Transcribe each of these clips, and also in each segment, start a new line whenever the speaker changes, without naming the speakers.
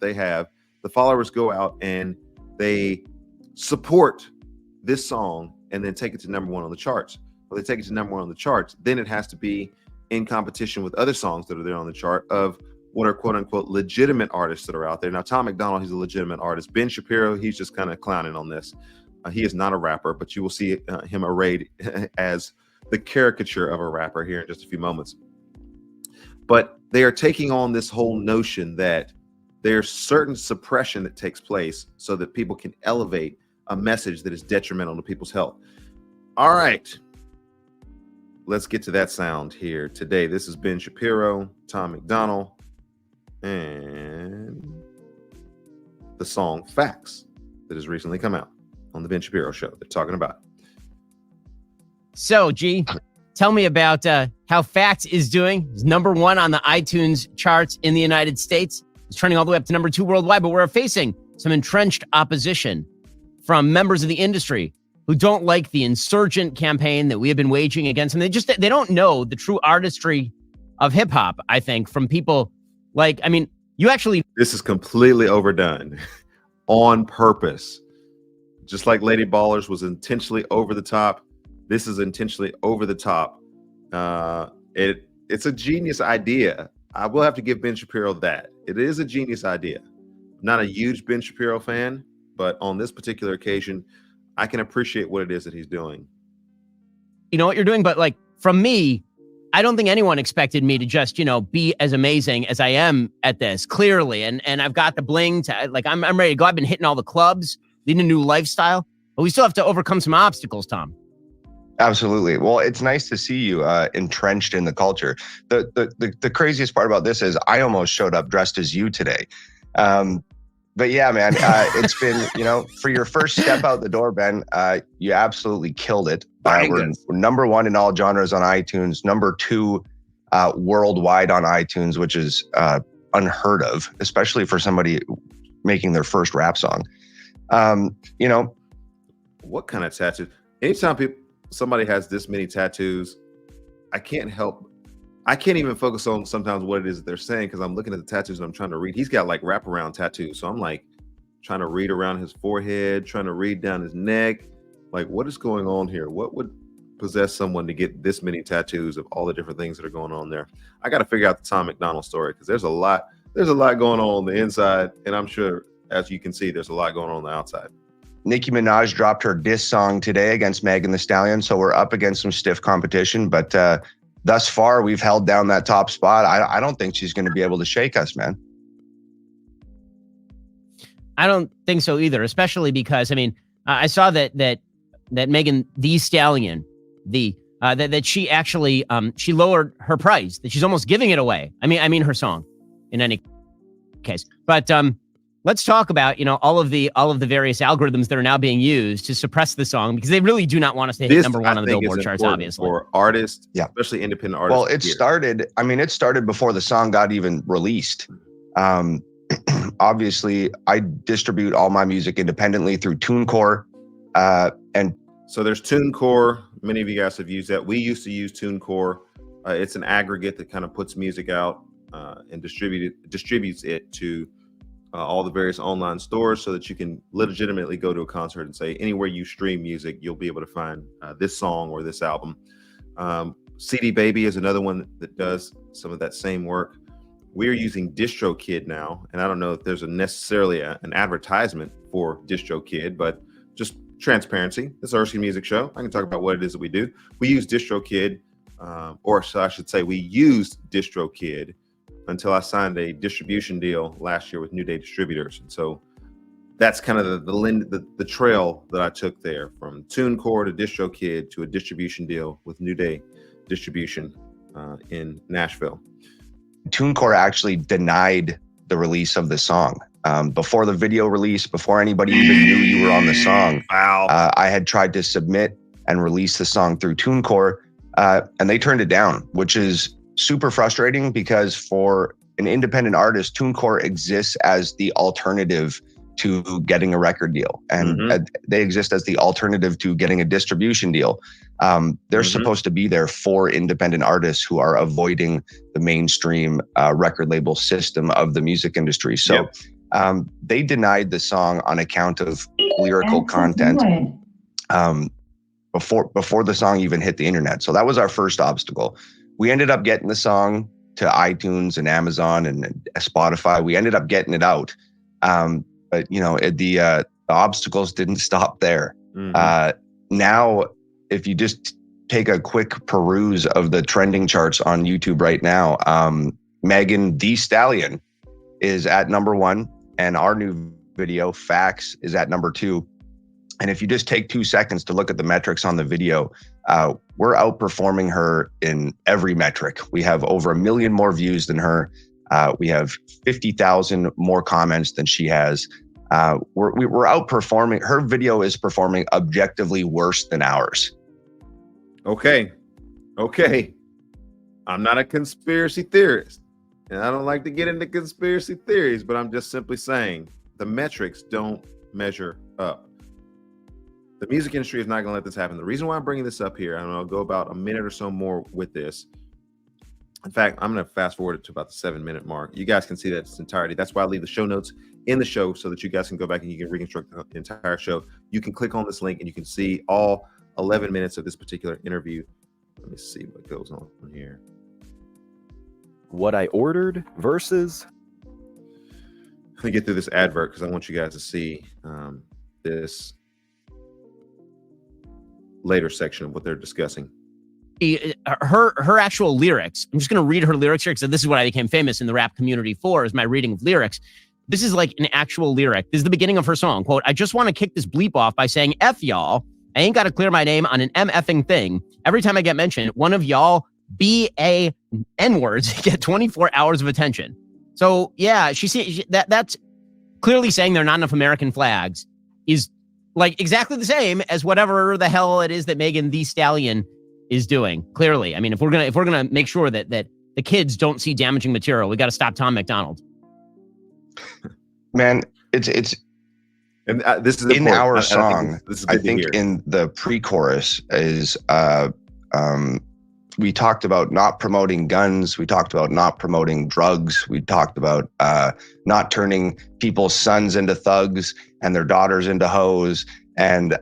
they have, the followers go out and they support this song and then take it to number one on the charts. Well, they take it to number one on the charts, then it has to be in competition with other songs that are there on the chart of what are quote unquote legitimate artists that are out there. Now, Tom Macdonald, he's a legitimate artist. Ben Shapiro, he's just kind of clowning on this. He is not a rapper, but you will see him arrayed as the caricature of a rapper here in just a few moments. But they are taking on this whole notion that there's certain suppression that takes place so that people can elevate a message that is detrimental to people's health. All right, let's get to that sound here today. This is Ben Shapiro, Tom Macdonald, and the song Facts that has recently come out on the Ben Shapiro show. They're talking about it.
So, G, tell me about how Facts is doing. It's number one on the iTunes charts in the United States. It's trending all the way up to number 2 worldwide, but we're facing some entrenched opposition from members of the industry who don't like the insurgent campaign that we have been waging against them. They don't know the true artistry of hip hop, I think, from people like, I mean, this
is completely overdone on purpose. Just like Lady Ballers was intentionally over the top, this is intentionally over the top. It's a genius idea. I will have to give Ben Shapiro that. It is a genius idea. I'm not a huge Ben Shapiro fan, but on this particular occasion, I can appreciate what it is that he's doing.
You know what you're doing, but like from me, I don't think anyone expected me to just, be as amazing as I am at this, clearly. And I've got the bling to, like, I'm ready to go. I've been hitting all the clubs, leading a new lifestyle, but we still have to overcome some obstacles, Tom.
Absolutely. Well, it's nice to see you entrenched in the culture. The craziest part about this is I almost showed up dressed as you today. But yeah, man, it's been, for your first step out the door, Ben, you absolutely killed it. We're number one in all genres on iTunes, number 2 worldwide on iTunes, which is unheard of, especially for somebody making their first rap song.
What kind of tattoo? Anytime somebody has this many tattoos, I can't even focus on sometimes what it is that they're saying because I'm looking at the tattoos and I'm trying to read. He's got like wraparound tattoos. So I'm like trying to read around his forehead, trying to read down his neck. Like, what is going on here? What would possess someone to get this many tattoos of all the different things that are going on there? I got to figure out the Tom Macdonald story because there's a lot going on the inside. And I'm sure, as you can see, there's a lot going on the outside.
Nicki Minaj dropped her diss song today against Megan Thee Stallion. So we're up against some stiff competition, but thus far, we've held down that top spot. I don't think she's going to be able to shake us, man.
I don't think so either, especially because, I mean, I saw that Megan Thee Stallion, that she actually, she lowered her price, that she's almost giving it away. I mean her song in any case. But let's talk about, all of the various algorithms that are now being used to suppress the song because they really do not want us to hit number one on the Billboard charts, obviously.
For artists, especially independent artists.
Well, it started before the song got even released. Obviously, I distribute all my music independently through TuneCore. And
so there's TuneCore. Many of you guys have used that. We used to use TuneCore. It's an aggregate that kind of puts music out and distributes it to all the various online stores so that you can legitimately go to a concert and say anywhere you stream music, you'll be able to find this song or this album. CD Baby is another one that does some of that same work. We're using DistroKid now, and I don't know if there's necessarily an advertisement for DistroKid, but just transparency. This is Erskin Music Show. I can talk about what it is that we do. We use DistroKid, or I should say we used DistroKid until I signed a distribution deal last year with New Day Distributors. And so that's kind of the trail that I took there from TuneCore to DistroKid to a distribution deal with New Day Distribution in Nashville.
TuneCore actually denied the release of the song. Before the video release, before anybody even knew you were on the song, I had tried to submit and release the song through TuneCore, and they turned it down, which is super frustrating because for an independent artist, TuneCore exists as the alternative to getting a record deal. And they exist as the alternative to getting a distribution deal. They're supposed to be there for independent artists who are avoiding the mainstream record label system of the music industry. So They denied the song on account of lyrical content before the song even hit the internet. So that was our first obstacle. We ended up getting the song to iTunes and Amazon and Spotify. We ended up getting it out. But the obstacles didn't stop there. Now, if you just take a quick peruse of the trending charts on YouTube right now, Megan Thee Stallion is at number 1, and our new video, Facts, is at number 2. And if you just take 2 seconds to look at the metrics on the video, we're outperforming her in every metric. We have over 1 million more views than her. We have 50,000 more comments than she has. We're outperforming. Her video is performing objectively worse than ours.
Okay. I'm not a conspiracy theorist, and I don't like to get into conspiracy theories, but I'm just simply saying the metrics don't measure up. The music industry is not going to let this happen. The reason why I'm bringing this up here, and I'll go about a minute or so more with this. In fact, I'm going to fast forward it to about the 7-minute mark. You guys can see that in its entirety. That's why I leave the show notes in the show so that you guys can go back and you can reconstruct the entire show. You can click on this link and you can see all 11 minutes of this particular interview. Let me see what goes on here.
What I ordered versus.
Let me get through this advert because I want you guys to see this later section of what they're discussing.
Her actual lyrics. I'm just going to read her lyrics here because this is what I became famous in the rap community for, is my reading of lyrics. This is like an actual lyric. This is the beginning of her song. Quote, "I just want to kick this bleep off by saying F y'all. I ain't got to clear my name on an MFing thing. Every time I get mentioned, one of y'all BAN words get 24 hours of attention." So yeah, that's clearly saying there are not enough American flags is like exactly the same as whatever the hell it is that Megan Thee Stallion is doing. Clearly, I mean, if we're gonna make sure that the kids don't see damaging material, we got to stop Tom Macdonald.
Man, it's
and this is
in
important.
our song.
I
I think in the pre-chorus is we talked about not promoting guns. We talked about not promoting drugs. We talked about not turning people's sons into thugs and their daughters into hoes. And,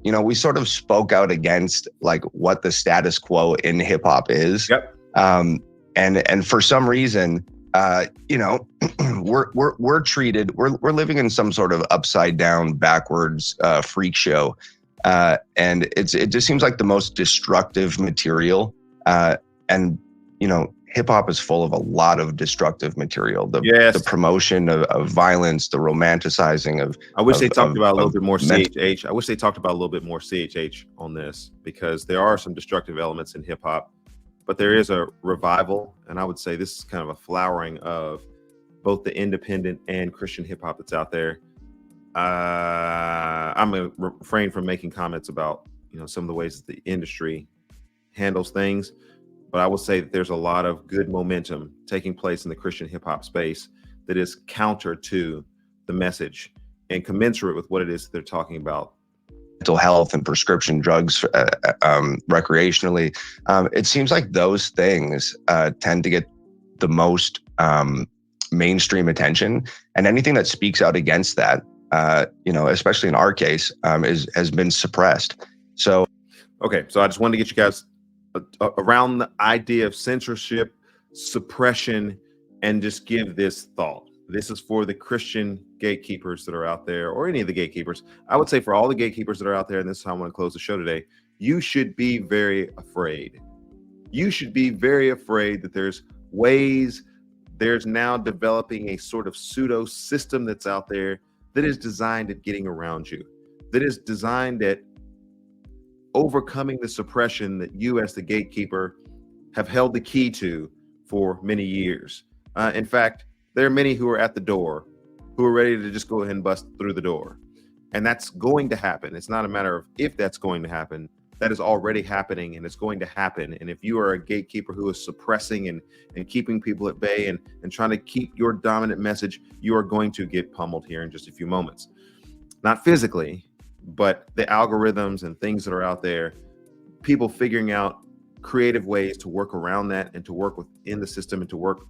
we sort of spoke out against like what the status quo in hip hop is.
Yep.
And for some reason, we're treated, we're living in some sort of upside down, backwards freak show. And it just seems like the most destructive material. And hip hop is full of a lot of destructive material. The promotion of violence, the romanticizing of.
I wish they talked about a little bit more CHH. I wish they talked about a little bit more CHH on this, because there are some destructive elements in hip hop, but there is a revival, and I would say this is kind of a flowering of both the independent and Christian hip hop that's out there. I'm gonna refrain from making comments about some of the ways that the industry handles things, but I will say that there's a lot of good momentum taking place in the Christian hip hop space that is counter to the message and commensurate with what it is that they're talking about.
Mental health and prescription drugs recreationally. It seems like those things tend to get the most mainstream attention, and anything that speaks out against that, especially in our case, has been suppressed. So,
okay, so I just wanted to get you guys around the idea of censorship, suppression, and just give this thought. This is for the Christian gatekeepers that are out there, or any of the gatekeepers. I would say for all the gatekeepers that are out there, and this is how I want to close the show today, you should be very afraid. You should be very afraid that there's now developing a sort of pseudo system that's out there that is designed at getting around you, that is designed at overcoming the suppression that you as the gatekeeper have held the key to for many years. In fact, there are many who are at the door who are ready to just go ahead and bust through the door. And that's going to happen. It's not a matter of if that's going to happen. That is already happening, and it's going to happen. And if you are a gatekeeper who is suppressing and keeping people at bay and trying to keep your dominant message, you are going to get pummeled here in just a few moments. Not physically, but the algorithms and things that are out there, people figuring out creative ways to work around that and to work within the system and to work